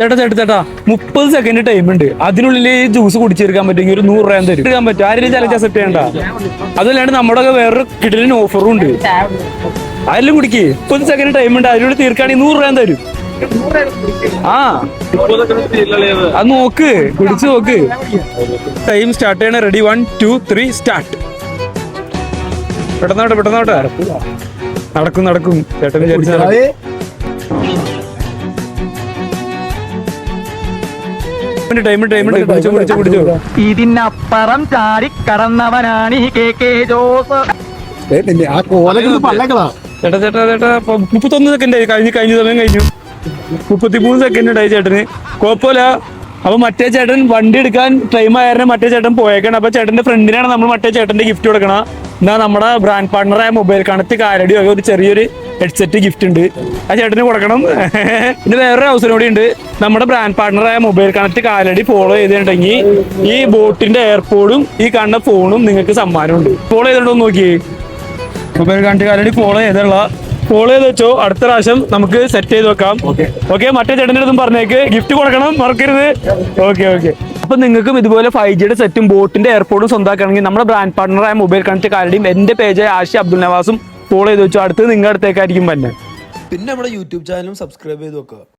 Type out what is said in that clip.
ചേട്ടാ 30 second time ഉണ്ട്. അതിനുള്ളിൽ ജ്യൂസ് കുടിച്ചെടുക്കാൻ പറ്റുമെങ്കിൽ ഒരു 100 രൂപ തരും. എടുക്കാൻ പറ്റും. ആരും ചലഞ്ച് അക്സെപ്റ്റ് ചെയ്യണ്ട. അതല്ലാണ്ട് നമ്മുടെ വേറൊരു കിടലിന് ഓഫറും ഉണ്ട്. ആരെങ്കിലും കുടിക്കേ. 30 സെക്കൻഡ് ടൈം ഉണ്ട്. അതിനുള്ളിൽ തീർക്കുകയാണെങ്കിൽ 100 രൂപ തരും. ആ അത് നോക്ക്, കുടിച്ചു നോക്ക്. ടൈം സ്റ്റാർട്ട് ചെയ്യണ. Ready 1 2 3 start. പെട്ടെന്നോട്ടെ നടക്കും ചേട്ടൻ വിചാരിച്ച ടൈം കുടിച്ചോ. ഇതിനപ്പുറം ചാടി കടന്നവനാണ് ഈ KK ജോസ്. ചേട്ടാ 31 സെക്കൻഡ് ആയി. കഴിഞ്ഞ സമയം കഴിഞ്ഞു. 33 സെക്കൻഡ് ഉണ്ടായി ചേട്ടന്. കുഴപ്പമില്ല. അപ്പൊ മറ്റേ ചേട്ടൻ വണ്ടി എടുക്കാൻ ടൈം ആയിരുന്നു. മറ്റേ ചേട്ടൻ പോയേക്കാണ്. അപ്പൊ ചേട്ടന്റെ ഫ്രണ്ടിനാണ് നമ്മൾ മറ്റേ ചേട്ടന്റെ ഗിഫ്റ്റ് കൊടുക്കണം. എന്നാ നമ്മുടെ ബ്രാൻഡ് പാർട്ണറായ മൊബൈൽ കണക്ട് കാലടി ഒരു ചെറിയൊരു ഹെഡ്സെറ്റ് ഗിഫ്റ്റ് ഉണ്ട്. ആ ചേട്ടന് കൊടുക്കണം. പിന്നെ വേറൊരു അവസരം കൂടി ഉണ്ട്. നമ്മുടെ ബ്രാൻഡ് പാർട്ണറായ മൊബൈൽ കണക്ട് കാലടി ഫോളോ ചെയ്തിട്ടുണ്ടെങ്കിൽ ഈ ബോട്ടിന്റെ എയർപോർട്ടും ഈ കാണുന്ന ഫോണും നിങ്ങൾക്ക് സമ്മാനമുണ്ട്. ഫോളോ ചെയ്തിട്ടുണ്ടോ നോക്കിയേ. മൊബൈൽ കണക്ട് കാലടി ഫോളോ ചെയ്ത് വെച്ചോ. അടുത്ത പ്രാവശ്യം നമുക്ക് സെറ്റ് ചെയ്ത് വെക്കാം. ഓക്കെ. മറ്റേ ചേട്ടൻ്റെ അടുത്തും പറഞ്ഞേക്ക് ഗിഫ്റ്റ് കൊടുക്കണം, മറക്കരുത്. ഓക്കെ. അപ്പൊ നിങ്ങൾക്കും ഇതുപോലെ 5Gയുടെ സെറ്റും ബോട്ടിന്റെ എയർപോർട്ടും സ്വന്തമാക്കണമെങ്കിൽ നമ്മുടെ ബ്രാൻഡ് പാർട്ണറായ മൊബൈൽ കണക്ട് കാലടിയും എന്റെ പേജായ ആഷി അബ്ദുൽ നവാസും ഫോളോ ചെയ്ത് വെച്ചോ. അടുത്ത് നിങ്ങളുടെ അടുത്തേക്കായിരിക്കും തന്നെ. പിന്നെ നമ്മുടെ യൂട്യൂബ് ചാനലും സബ്സ്ക്രൈബ് ചെയ്ത് വെക്കുക.